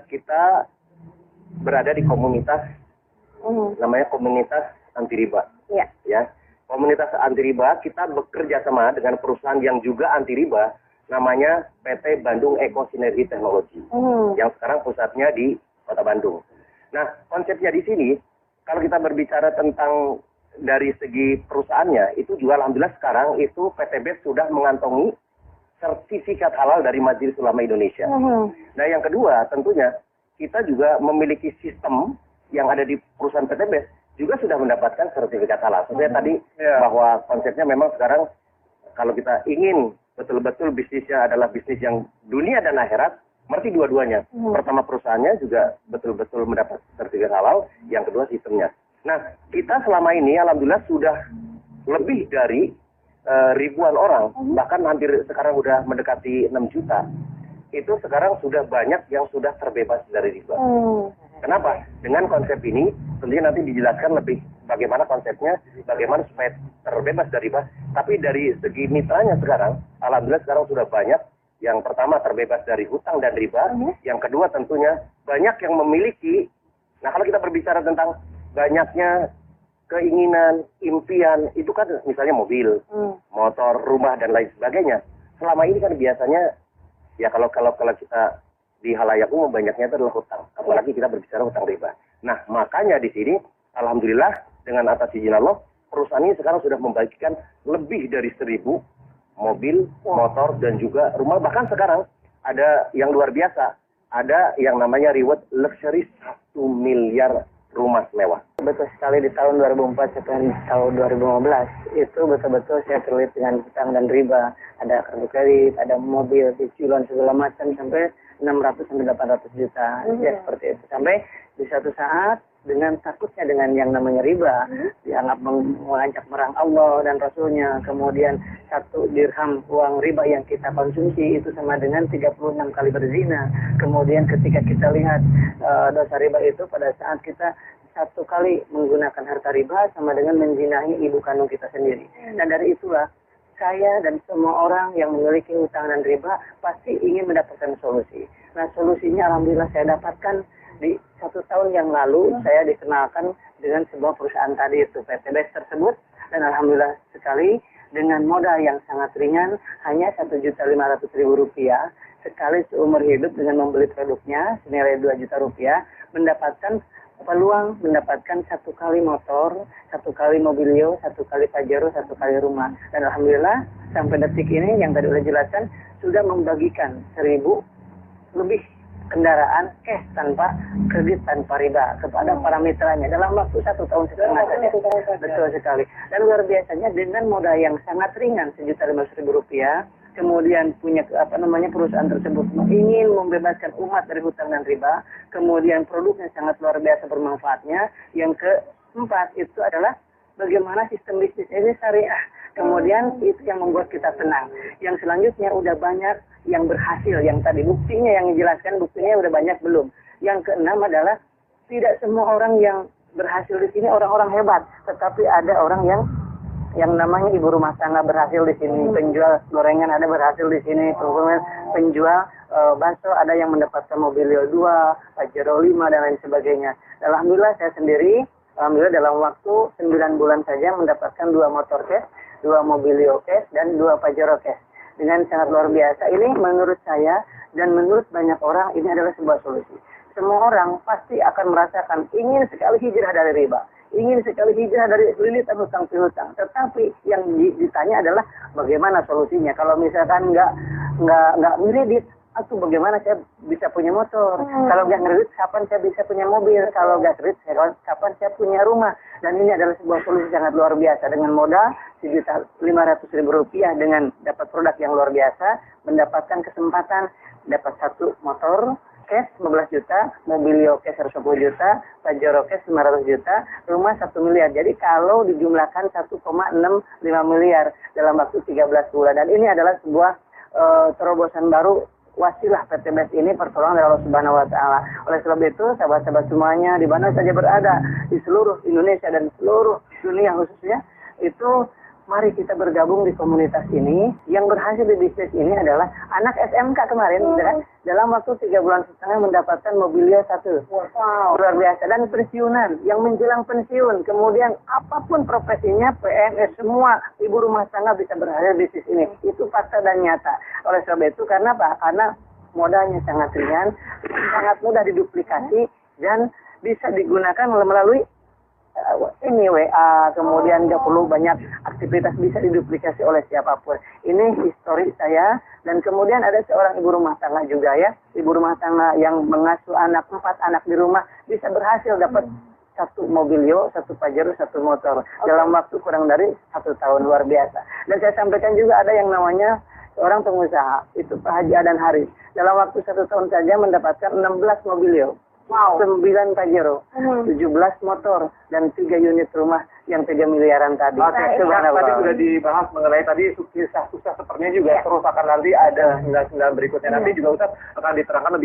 kita berada di komunitas namanya komunitas anti riba. Ya. Komunitas anti riba, kita bekerja sama dengan perusahaan yang juga anti riba, namanya PT Bandung Eko Sinergi Teknologi, yang sekarang pusatnya di Kota Bandung. Nah, konsepnya di sini, kalau kita berbicara tentang dari segi perusahaannya, itu juga alhamdulillah sekarang itu PTB sudah mengantongi sertifikat halal dari Majelis Ulama Indonesia. Nah, yang kedua tentunya kita juga memiliki sistem yang ada di perusahaan PTB juga sudah mendapatkan sertifikat halal. Sebenarnya tadi bahwa konsepnya memang sekarang kalau kita ingin betul-betul bisnisnya adalah bisnis yang dunia dan akhirat, berarti dua-duanya. Pertama perusahaannya juga betul-betul mendapat sertifikat halal, yang kedua sistemnya. Nah, kita selama ini alhamdulillah sudah lebih dari ribuan orang, bahkan hampir sekarang sudah mendekati 6 juta. Itu sekarang sudah banyak yang sudah terbebas dari riba. Kenapa? Dengan konsep ini, tentunya nanti dijelaskan lebih bagaimana konsepnya, bagaimana supaya terbebas dari riba. Tapi dari segi mitranya sekarang, alhamdulillah sekarang sudah banyak. Yang pertama terbebas dari hutang dan riba. Yang kedua tentunya banyak yang memiliki. Nah, kalau kita berbicara tentang banyaknya keinginan, impian, itu kan misalnya mobil, motor, rumah, dan lain sebagainya. Selama ini kan biasanya, ya kalau kita di halayak umum banyaknya itu adalah hutang. Apalagi kita berbicara hutang riba. Nah, makanya di sini, alhamdulillah, dengan atas izin Allah, perusahaan ini sekarang sudah membagikan lebih dari 1.000 mobil, motor, dan juga rumah. Bahkan sekarang ada yang luar biasa. Ada yang namanya reward luxury 1 miliar rumah mewah. Betul sekali, di tahun 2004 sampai tahun 2015 itu betul-betul saya terlibat dengan hutang dan riba. Ada kartu kredit, ada mobil, cicilan segala macam sampai 600 sampai 800 juta. Ya seperti itu. Sampai di satu saat dengan takutnya dengan yang namanya riba, dianggap mengancam merang Allah dan Rasulnya. Kemudian 1 dirham uang riba yang kita konsumsi itu sama dengan 36 kali berzina. Kemudian ketika kita lihat dosa riba itu pada saat kita 1 kali menggunakan harta riba sama dengan menzinahi ibu kandung kita sendiri. Dan dari itulah saya dan semua orang yang memiliki hutang dan riba pasti ingin mendapatkan solusi. Nah, solusinya alhamdulillah saya dapatkan di 1 tahun yang lalu. Saya dikenalkan dengan sebuah perusahaan tadi itu, PTB tersebut, dan alhamdulillah sekali dengan modal yang sangat ringan, hanya Rp1.500.000 sekali seumur hidup dengan membeli produknya senilai Rp2 juta, mendapatkan peluang mendapatkan 1 kali motor, 1 kali mobilio, 1 kali pajero, 1 kali rumah. Dan alhamdulillah sampai detik ini yang tadi sudah jelaskan sudah membagikan 1.000 lebih kendaraan cash tanpa kredit tanpa riba kepada para mitranya dalam waktu 1 tahun setengah saja. Betul sekali. Dan luar biasanya dengan modal yang sangat ringan Rp1.500.000, kemudian punya perusahaan tersebut ingin membebaskan umat dari hutang dan riba, kemudian produknya sangat luar biasa bermanfaatnya. Yang keempat itu adalah bagaimana sistem bisnis ini syariah. Kemudian itu yang membuat kita tenang. Yang selanjutnya udah banyak yang berhasil, yang tadi buktinya yang dijelaskan, buktinya udah banyak belum. Yang keenam adalah tidak semua orang yang berhasil di sini orang-orang hebat, tetapi ada orang yang namanya ibu rumah tangga berhasil di sini, penjual gorengan ada berhasil di sini, penjual bakso ada yang mendapatkan mobilio 2, pajero 5 dan lain sebagainya. Alhamdulillah saya sendiri, alhamdulillah dalam waktu 9 bulan saja mendapatkan 2 motor cash, 2 mobilio cash, dan 2 pajero cash. Dengan sangat luar biasa. Ini menurut saya dan menurut banyak orang ini adalah sebuah solusi. Semua orang pasti akan merasakan ingin sekali hijrah dari riba, ingin sekali hijrah dari lilitan hutang piutang. Tetapi yang ditanya adalah bagaimana solusinya. Kalau misalkan nggak ngeredit, atau bagaimana saya bisa punya motor? Kalau nggak ngeredit, kapan saya bisa punya mobil? Kalau nggak kredit, kapan saya punya rumah? Dan ini adalah sebuah solusi sangat luar biasa. Dengan modal Rp1.500.000 dengan dapat produk yang luar biasa, mendapatkan kesempatan dapat 1 motor cash 15 juta, mobilio cash 10 juta, pajero cash 500 juta, rumah 1 miliar. Jadi kalau dijumlahkan 1,65 miliar dalam waktu 13 bulan. Dan ini adalah sebuah terobosan baru, wasilah PT BES ini pertolongan dari Allah Subhanahu wa taala. Oleh sebab itu, sahabat-sahabat semuanya di mana saja berada di seluruh Indonesia dan seluruh dunia khususnya, itu mari kita bergabung di komunitas ini. Yang berhasil di bisnis ini adalah anak SMK kemarin, gitu kan? Dalam waktu 3 bulan setengah mendapatkan mobilio 1. Wow, luar biasa. Dan pensiunan, yang menjelang pensiun, kemudian apapun profesinya, PNS, semua ibu rumah tangga bisa berhasil di bisnis ini. Itu fakta dan nyata. Oleh sebab itu, karena apa? Karena modalnya sangat ringan, sangat mudah diduplikasi, dan bisa digunakan melalui ini WA, kemudian nggak perlu banyak aktivitas, bisa diduplikasi oleh siapapun. Ini histori saya, dan kemudian ada seorang ibu rumah tangga juga ya, ibu rumah tangga yang mengasuh 4 anak di rumah, bisa berhasil dapat 1 mobilio, 1 Pajero, 1 motor dalam waktu kurang dari 1 tahun, luar biasa. Dan saya sampaikan juga ada yang namanya seorang pengusaha, itu Pak Haji Adan Haris, dalam waktu 1 tahun saja mendapatkan 16 mobilio. Wow. 9 Pajero, 17 motor, dan 3 unit rumah yang 3 miliaran tadi. Oke, tadi sudah dibahas mengenai tadi kisah-kisah sepertinya juga terus akan nanti ada 9 berikutnya. Nanti juga Ustaz akan diterangkan lebih